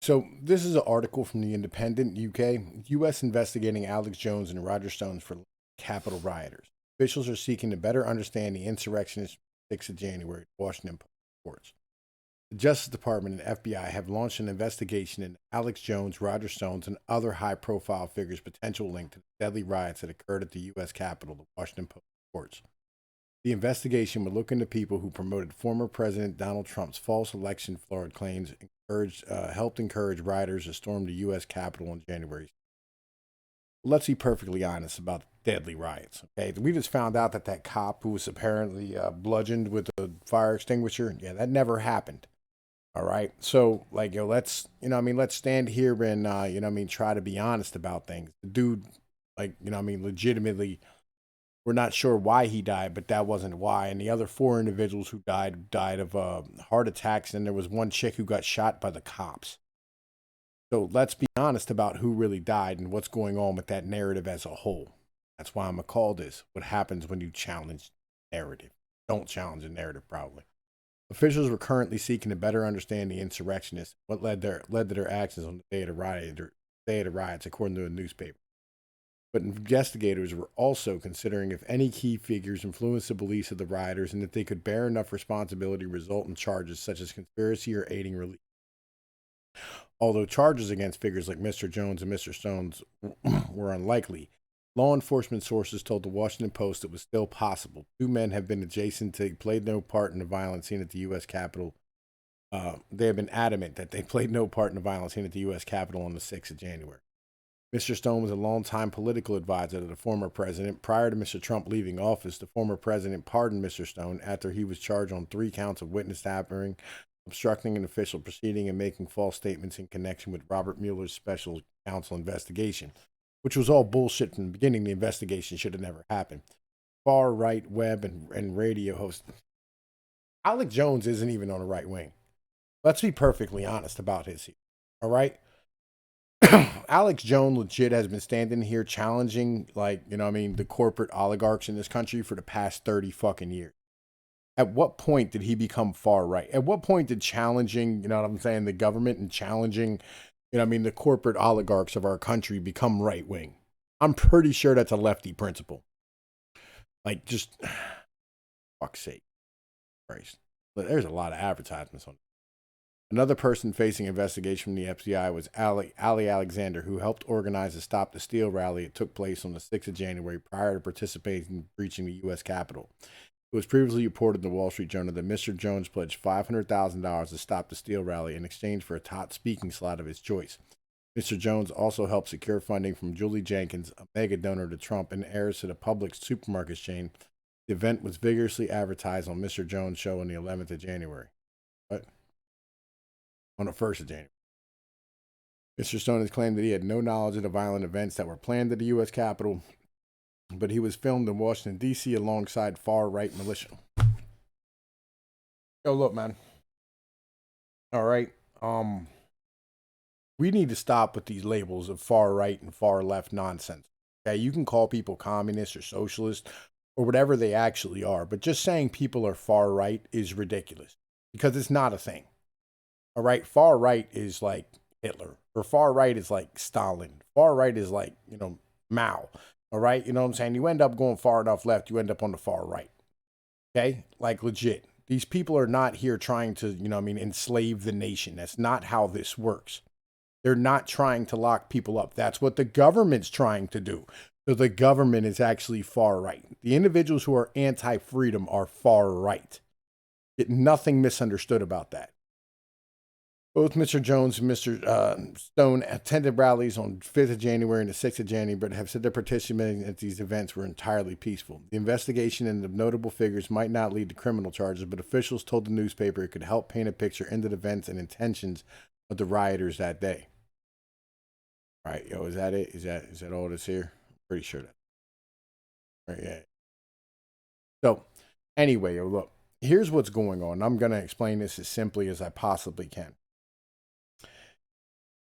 So this is an article from the Independent UK. U.S. investigating Alex Jones and Roger Stones for Capitol rioters. Officials are seeking to better understand the insurrectionists 6th of January, Washington Post reports. The Justice Department and FBI have launched an investigation into Alex Jones, Roger Stones, and other high-profile figures' potential link to the deadly riots that occurred at the U.S. Capitol, the Washington Post reports. The investigation would look into people who promoted former President Donald Trump's false election fraud claims, helped encourage rioters to storm the U.S. Capitol in January. Let's be perfectly honest about deadly riots. Okay, we just found out that that cop who was apparently bludgeoned with a fire extinguisher, yeah, that never happened. All right, so like let's let's stand here and try to be honest about things. The dude, legitimately we're not sure why he died, but that wasn't why. And the other four individuals who died of heart attacks, and there was one chick who got shot by the cops. So let's be honest about who really died and what's going on with that narrative as a whole. That's why I'm gonna call this what happens when you challenge narrative. Don't challenge a narrative, probably. Officials were currently seeking to better understand the insurrectionists, what led to their actions on the day of the riots, according to a newspaper. But investigators were also considering if any key figures influenced the beliefs of the rioters and that they could bear enough responsibility to result in charges such as conspiracy or aiding relief. Although charges against figures like Mr. Jones and Mr. Stones were unlikely, law enforcement sources told the Washington Post it was still possible. Two men have been adjacent to played no part in the violence seen at the U.S. Capitol. They have been adamant that they played no part in the violence seen at the U.S. Capitol on the 6th of January. Mr. Stone was a longtime political advisor to the former president. Prior to Mr. Trump leaving office, the former president pardoned Mr. Stone after he was charged on 3 counts of witness tampering, obstructing an official proceeding, and making false statements in connection with Robert Mueller's special counsel investigation, which was all bullshit from the beginning. The investigation should have never happened. Far right web and radio host Alex Jones isn't even on the right wing. Let's be perfectly honest about his here. All right? Alex Jones legit has been standing here challenging, the corporate oligarchs in this country for the past 30 fucking years. At what point did he become far right? At what point did challenging, the government and challenging, the corporate oligarchs of our country become right wing? I'm pretty sure that's a lefty principle. Like, just, fuck's sake. Christ. There's a lot of advertisements on it. Another person facing investigation from the FBI was Ali Alexander, who helped organize the Stop the Steal rally that took place on the 6th of January prior to participating in breaching the U.S. Capitol. It was previously reported in the Wall Street Journal that Mr. Jones pledged $500,000 to Stop the Steal rally in exchange for a top speaking slot of his choice. Mr. Jones also helped secure funding from Julie Jenkins, a mega donor to Trump and heirs to the Publix supermarket chain. The event was vigorously advertised on Mr. Jones' show on the 11th of January. What? On the 1st of January. Mr. Stone has claimed that he had no knowledge of the violent events that were planned at the U.S. Capitol, but he was filmed in Washington, D.C. alongside far-right militia. Yo, look, man. All right. We need to stop with these labels of far-right and far-left nonsense. Okay, you can call people communists or socialists or whatever they actually are, but just saying people are far-right is ridiculous because it's not a thing. All right, far right is like Hitler, or far right is like Stalin. Far right is like, Mao. All right, you know what I'm saying? You end up going far enough left, you end up on the far right. Okay, like legit. These people are not here trying to, enslave the nation. That's not how this works. They're not trying to lock people up. That's what the government's trying to do. So the government is actually far right. The individuals who are anti-freedom are far right. Get nothing misunderstood about that. Both Mr. Jones and Mr. Stone attended rallies on 5th of January and the 6th of January, but have said their participating at these events were entirely peaceful. The investigation into the notable figures might not lead to criminal charges, but officials told the newspaper it could help paint a picture into the events and intentions of the rioters that day. All right, yo, is that it? Is that all that's here? I'm pretty sure that. All right, yeah. So, anyway, yo, look, here's what's going on. I'm going to explain this as simply as I possibly can.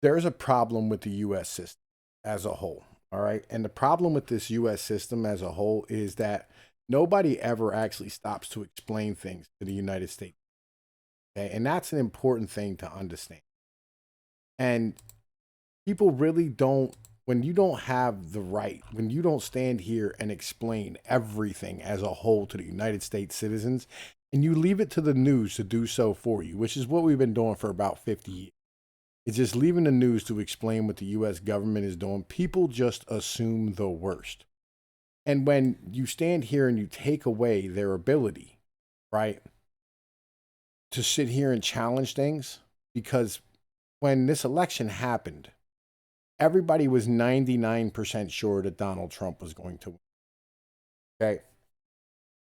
There's a problem with the U.S. system as a whole. All right. And the problem with this U.S. system as a whole is that nobody ever actually stops to explain things to the United States. Okay. And that's an important thing to understand. And people really don't, when you don't have the right, when you don't stand here and explain everything as a whole to the United States citizens, and you leave it to the news to do so for you, which is what we've been doing for about 50 years. It's just leaving the news to explain what the US government is doing. People just assume the worst. And when you stand here and you take away their ability, right, to sit here and challenge things, because when this election happened, everybody was 99% sure that Donald Trump was going to win. Okay.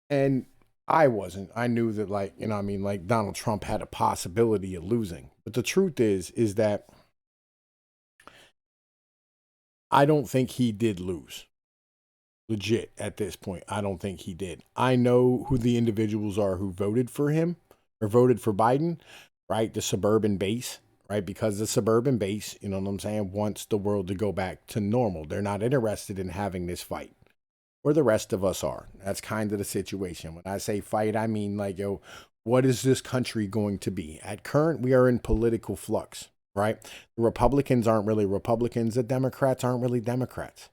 And I wasn't. I knew that, like, I mean, like Donald Trump had a possibility of losing. But the truth is that I don't think he did lose. Legit at this point. I don't think he did. I know who the individuals are who voted for him or voted for Biden, right? The suburban base, right? Because the suburban base, you know what I'm saying, wants the world to go back to normal. They're not interested in having this fight, or the rest of us are. That's kind of the situation. When I say fight, I mean like, yo, what is this country going to be? At current, we are in political flux, right? The Republicans aren't really Republicans. The Democrats aren't really Democrats.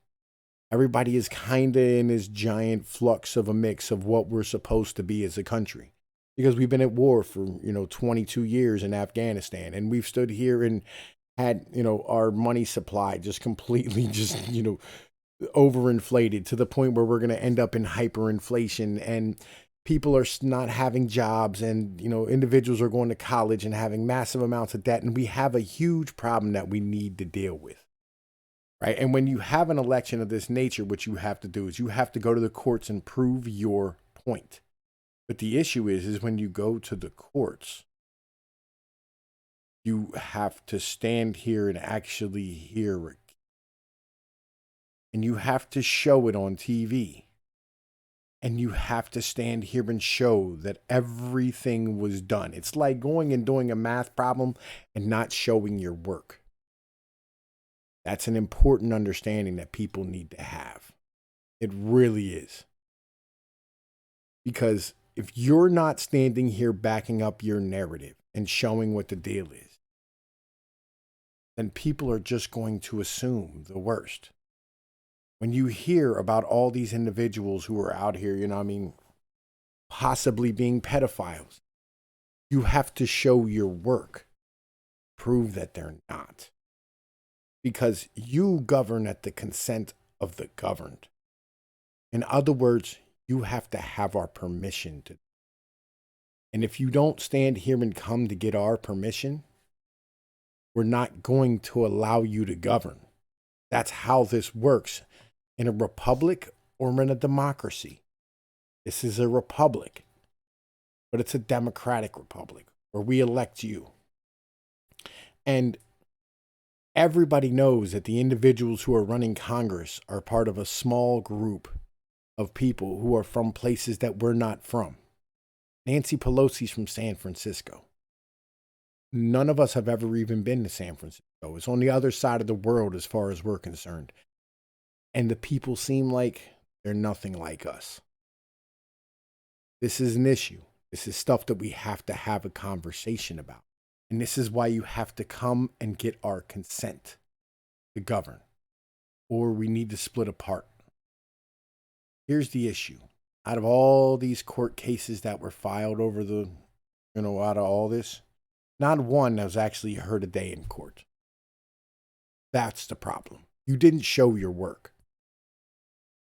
Everybody is kind of in this giant flux of a mix of what we're supposed to be as a country. Because we've been at war for, 22 years in Afghanistan. And we've stood here and had, our money supply just completely just, overinflated to the point where we're going to end up in hyperinflation, and people are not having jobs, and individuals are going to college and having massive amounts of debt, and we have a huge problem that we need to deal with, right? And when you have an election of this nature, what you have to do is you have to go to the courts and prove your point. But the issue is when you go to the courts, you have to stand here and actually hear it, and you have to show it on TV. And you have to stand here and show that everything was done. It's like going and doing a math problem and not showing your work. That's an important understanding that people need to have. It really is. Because if you're not standing here backing up your narrative and showing what the deal is, then people are just going to assume the worst. When you hear about all these individuals who are out here, possibly being pedophiles, you have to show your work, prove that they're not. Because you govern at the consent of the governed. In other words, you have to have our permission to. And if you don't stand here and come to get our permission, we're not going to allow you to govern. That's how this works. In a republic or in a democracy. This is a republic, but it's a democratic republic where we elect you. And everybody knows that the individuals who are running Congress are part of a small group of people who are from places that we're not from. Nancy Pelosi's from San Francisco. None of us have ever even been to San Francisco. It's on the other side of the world as far as we're concerned. And the people seem like they're nothing like us. This is an issue. This is stuff that we have to have a conversation about. And this is why you have to come and get our consent to govern. Or we need to split apart. Here's the issue. Out of all these court cases that were filed over out of all this, not one was actually heard a day in court. That's the problem. You didn't show your work.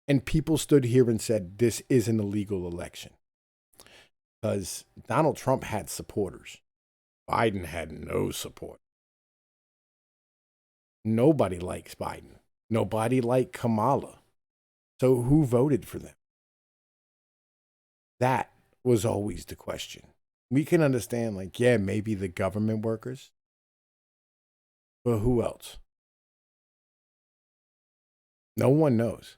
And people stood here and said, this is an illegal election. Because Donald Trump had supporters. Biden had no support. Nobody likes Biden. Nobody liked Kamala. So who voted for them? That was always the question. We can understand, maybe the government workers. But who else? No one knows.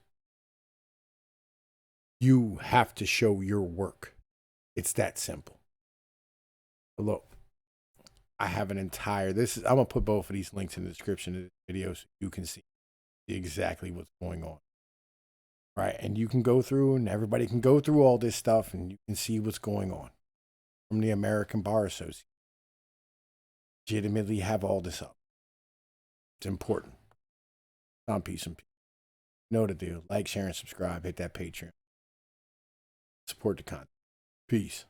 You have to show your work. It's that simple. But look, I have an entire, I'm going to put both of these links in the description of this video so you can see exactly what's going on. Right? And you can go through, and everybody can go through all this stuff, and you can see what's going on. From the American Bar Association. Legitimately have all this up. It's important. On peace and peace. You know what to do. Like, share, and subscribe. Hit that Patreon. Support the content. Peace.